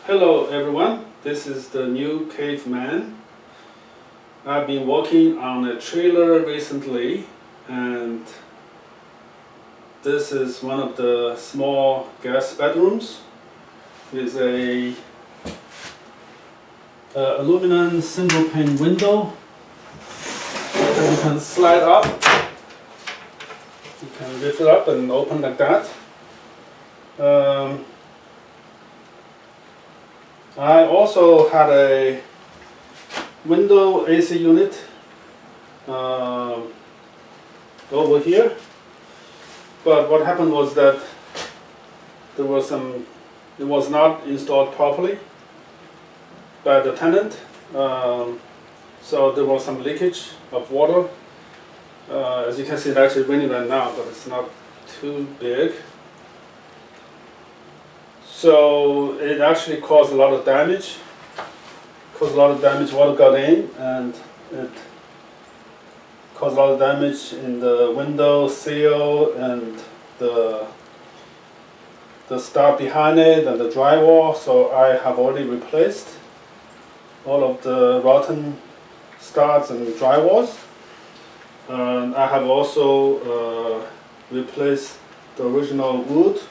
Hello everyone, this is the new caveman. I've been working on a trailer recently, and this is one of the small guest bedrooms with a aluminum single pane window that you can slide up. You can lift it up and open like that. I also had a window AC unit over here, but what happened was that it was not installed properly by the tenant, so there was some leakage of water. As you can see, it's actually raining right now, but it's not too big. So it actually caused a lot of damage. Water got in, and it caused a lot of damage in the window sill and the stud behind it and the drywall. So I have already replaced all of the rotten studs and drywalls. And I have also replaced the original wood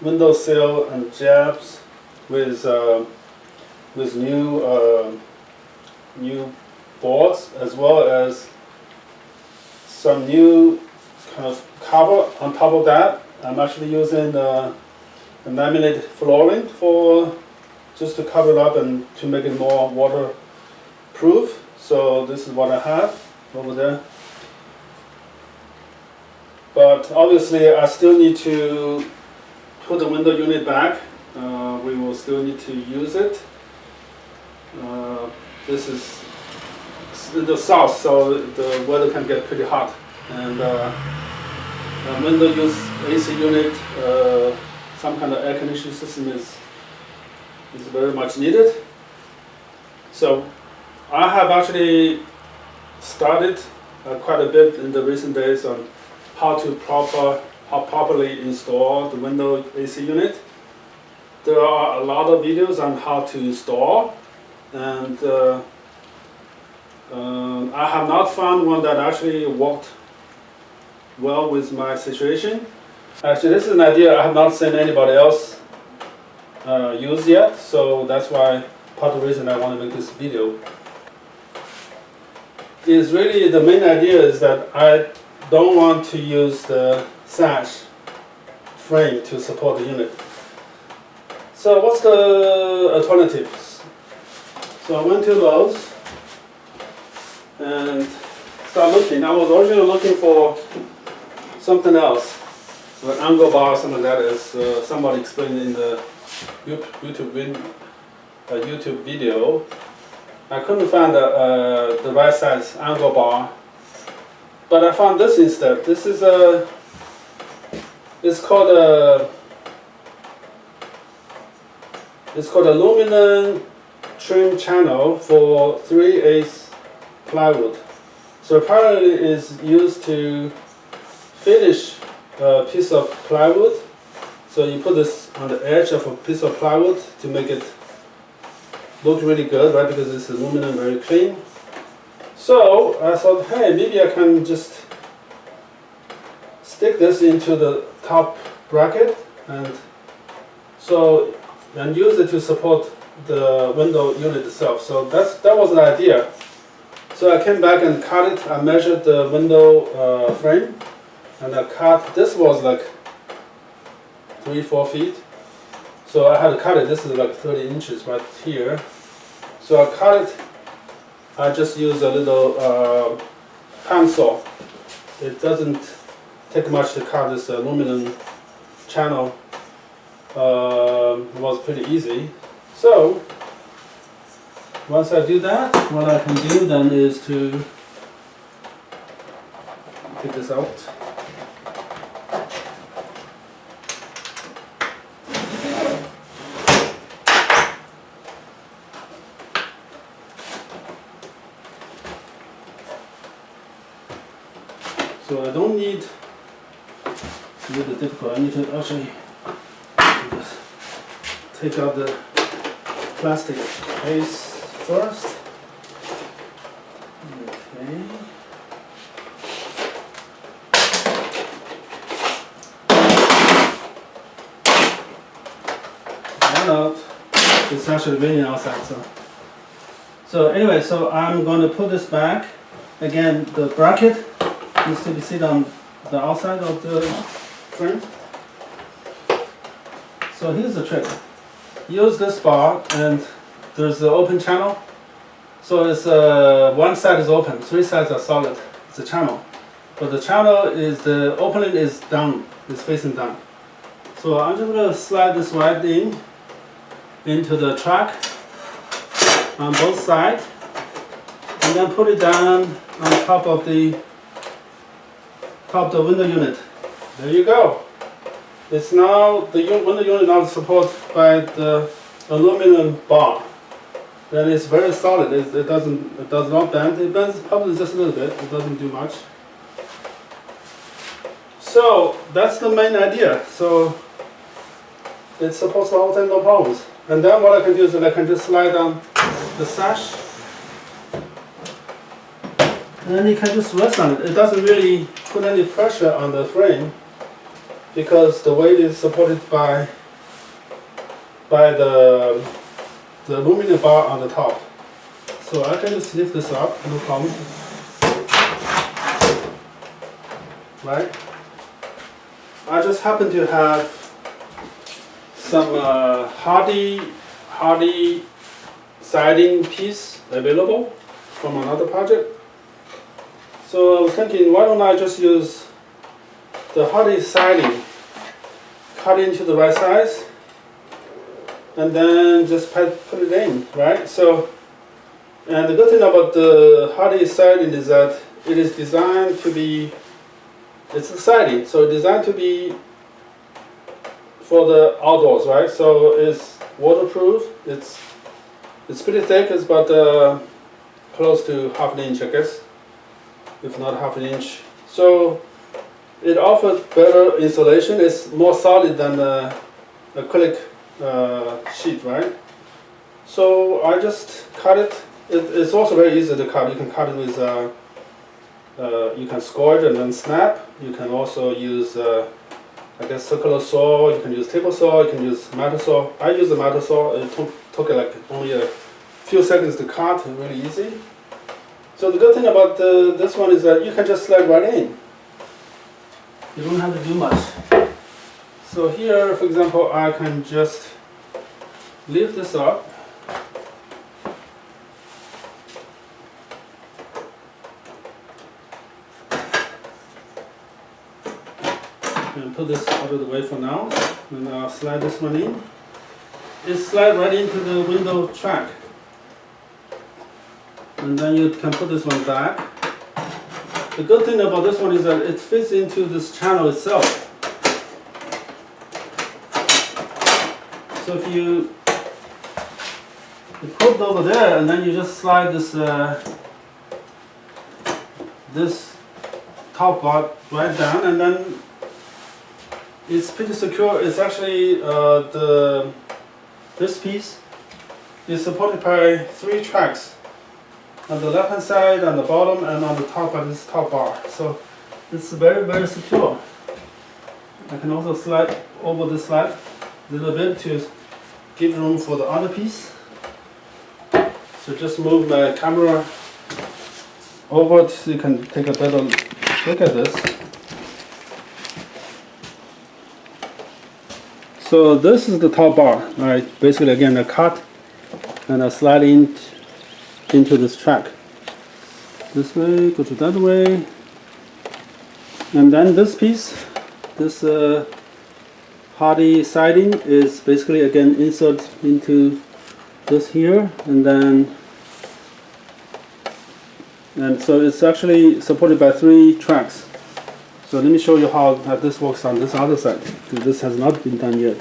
window sill and jabs with new boards, as well as some new kind of cover on top of that. I'm actually using a laminate flooring just to cover it up and to make it more waterproof. So this is what I have over there. But obviously I still need to put the window unit back. We will still need to use it. This is in the south, so the weather can get pretty hot. And window use AC unit, some kind of air conditioning system is very much needed. So I have actually started quite a bit in the recent days on how to properly install the window AC unit. There are a lot of videos on how to install, and I have not found one that actually worked well with my situation. Actually, this is an idea I have not seen anybody else use yet, so that's why part of the reason I want to make this video is really the main idea is that I don't want to use the sash frame to support the unit. So what's the alternatives? So I went to Lowe's and started looking. I was originally looking for something else, an angle bar, something like that, as somebody explained in the YouTube video. I couldn't find the right size angle bar, but I found this instead. This is it's called aluminum trim channel for 3/8 plywood. So apparently it is used to finish a piece of plywood. So you put this on the edge of a piece of plywood to make it look really good, right? Because it's aluminum, very clean. So I thought, hey, maybe I can just stick this into the top bracket and use it to support the window unit itself. So that was the idea. So I came back and cut it. I measured the window frame, and I cut. This was like 3-4 feet. So I had to cut it. This is like 30 inches right here. So I cut it. I just used a little hand saw. It doesn't take much to cut this aluminum channel. It was pretty easy. So once I do that, what I can do then is to take this out. So I don't need, it's a little difficult, I need to actually just take out the plastic case first. Okay. And out. It's actually raining outside, so anyway, so I'm going to put this back. Again, the bracket needs to be sit on the outside of the frame. So here's the trick. Use this bar, and there's the open channel. So it's one side is open, three sides are solid. It's a channel, but the channel is the opening is down, is facing down. So I'm just going to slide this right into the track on both sides, and then put it down on top of the window unit. There you go. It's now the window unit now supported by the aluminum bar. Then it's very solid. It does not bend. It bends probably just a little bit. It doesn't do much. So that's the main idea. So it's supposed to hold no problems. And then what I can do is that I can just slide down the sash, and then you can just rest on it. It doesn't really put any pressure on the frame because the weight is supported by the aluminum bar on the top. So I can just lift this up, no problem. Right? I just happen to have some hardy siding piece available from another project. So I was thinking, why don't I just use the hardy siding, cut into the right size, and then just put it in, right? So, and the good thing about the hardy siding is that it is designed to be, it's a siding, so it's designed to be for the outdoors, right? So it's waterproof. It's pretty thick. It's about close to half an inch, I guess, if not half an inch. So it offers better insulation. It's more solid than the acrylic sheet, right? So I just cut it. It's also very easy to cut. You can cut it with you can score it and then snap. You can also use I guess circular saw, you can use table saw, you can use metal saw. I use the metal saw. It took like only a few seconds to cut, really easy. So the good thing about this one is that you can just slide right in. You don't have to do much. So here, for example, I can just lift this up. And put this out of the way for now, and I'll slide this one in. It slides right into the window track, and then you can put this one back. The good thing about this one is that it fits into this channel itself. So if you put it over there, and then you just slide this this top bar right down, and then it's pretty secure. It's actually this piece is supported by 3 tracks on the left hand side, on the bottom, and on the top of this top bar. So it's very, very secure. I can also slide over this slide a little bit to give room for the other piece. So just move my camera over so you can take a better look at this. So this is the top bar, right? Basically, again, a cut and a slide into this track. This way, go to that way, and then this piece, this hardy siding is basically again insert into this here, and so it's actually supported by 3 tracks. So let me show you how this works on this other side, because this has not been done yet.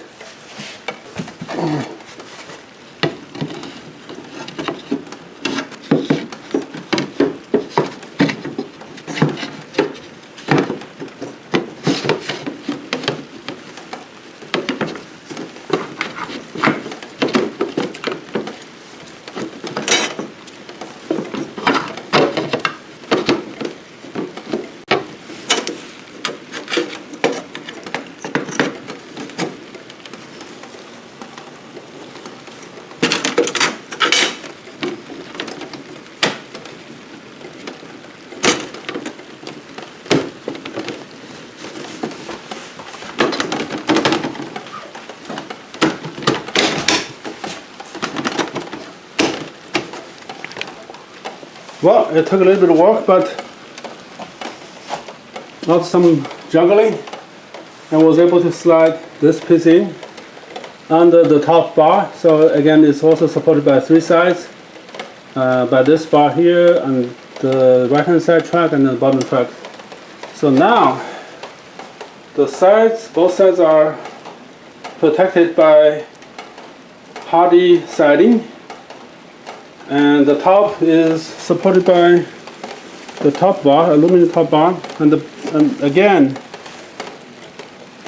Well, it took a little bit of work, but after some juggling, I was able to slide this piece in under the top bar. So again, it's also supported by 3 sides, by this bar here and the right hand side track and the bottom track. So now the sides, both sides are protected by hardy siding, and the top is supported by the top bar, aluminum top bar, and again,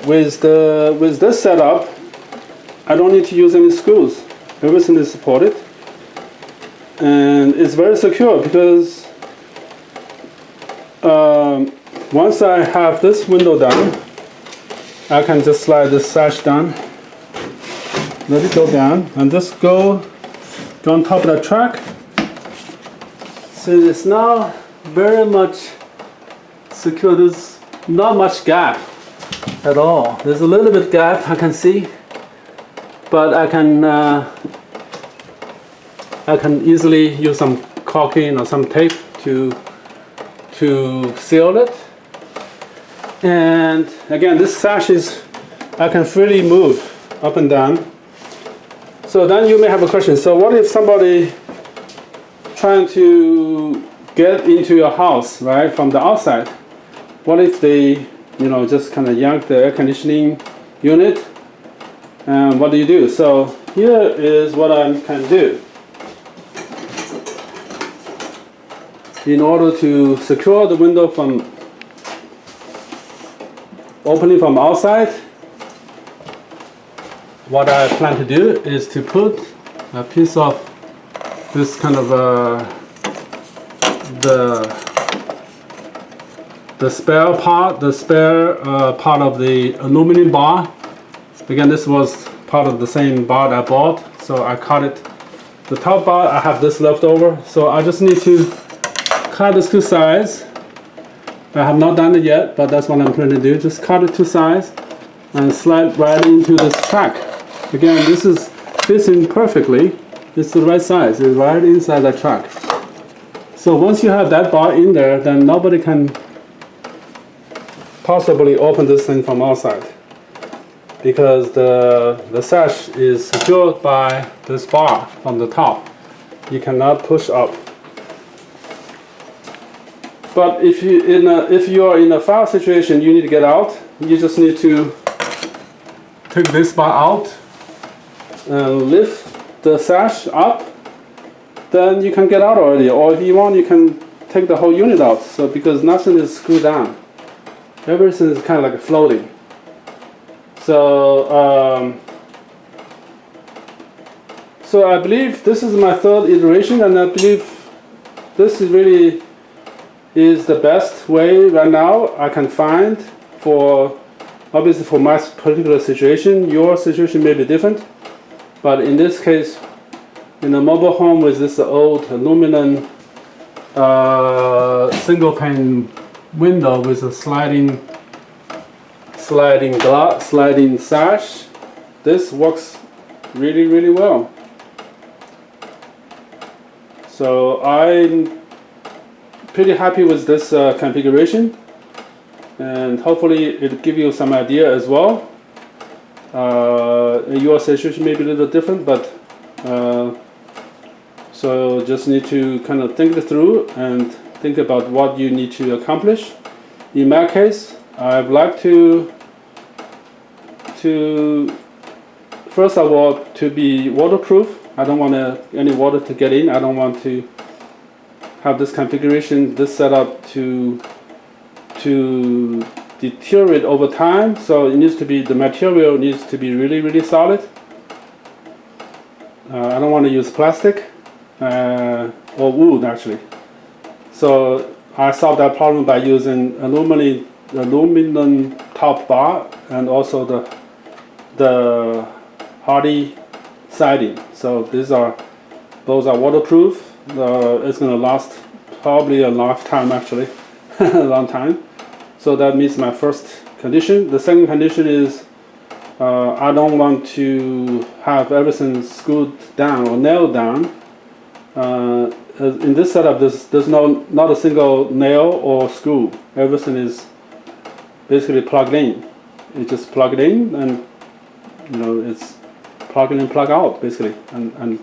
with this setup, I don't need to use any screws. Everything is supported, and it's very secure because once I have this window done, I can just slide this sash down, let it go down, and just go on top of the track. So it's now very much secure. There's not much gap at all. There's a little bit gap I can see, but I can easily use some caulking or some tape to seal it. And again, this sash is, I can freely move up and down. So then you may have a question, so what if somebody trying to get into your house, right, from the outside? What if they, just kind of yank the air conditioning unit? And what do you do? So here is what I can do. In order to secure the window from opening from outside, what I plan to do is to put a piece of this kind of the spare part of the aluminum bar. Again, this was part of the same bar I bought, so I cut it. The top bar, I have this left over, so I just need to cut these 2 sides. I have not done it yet, but that's what I'm planning to do. Just cut it 2 sides and slide right into this track. Again, this is fitting perfectly. It's the right size. It's right inside the track. So once you have that bar in there, then nobody can possibly open this thing from outside, because the sash is secured by this bar from the top. You cannot push up. But if you are in a fire situation, you need to get out. You just need to take this bar out and lift the sash up. Then you can get out already. Or if you want, you can take the whole unit out. So because nothing is screwed down, everything is kind of like floating. So so I believe this is my 3rd iteration, and I believe this is really is the best way right now I can find for, obviously for my particular situation. Your situation may be different, but in this case, in a mobile home with this old aluminum single pane window with a sliding sash, this works really, really well. So I'm pretty happy with this configuration, and hopefully it'll give you some idea as well. Your situation may be a little different, but so just need to kind of think it through and think about what you need to accomplish. In my case, I'd like to first of all to be waterproof. I don't want any water to get in. I don't want to have this configuration, this setup to deteriorate over time. So it needs to be, the material needs to be really, really solid. I don't want to use plastic or wood actually. So I solved that problem by using aluminum top bar and also the hardy siding. So those are waterproof. It's going to last probably a lifetime actually, a long time. So that meets my first condition. The second condition is I don't want to have everything screwed down or nailed down. in this setup, there's not a single nail or screw. Everything is basically plugged in. You just plug it in, and it's plug in and plug out basically, and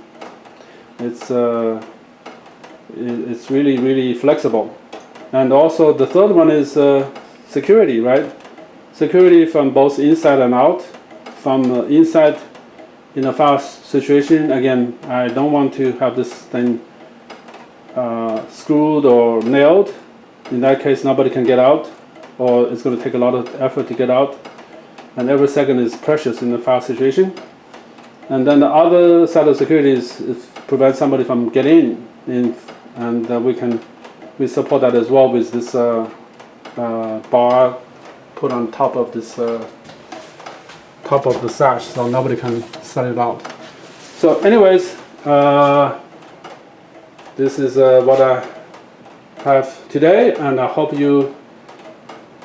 it's really flexible. And also the third one is security, right? Security from both inside and out. From inside, in a fire situation, again, I don't want to have this thing screwed or nailed. In that case, nobody can get out, or it's going to take a lot of effort to get out. And every second is precious in a fire situation. And then the other side of security is prevent somebody from getting in, and we support that as well with this bar put on top of this top of the sash, so nobody can set it out. So anyways, this is what I have today, and I hope you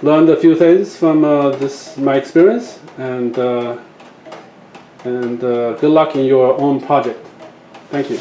learned a few things from my experience, and good luck in your own project. Thank you.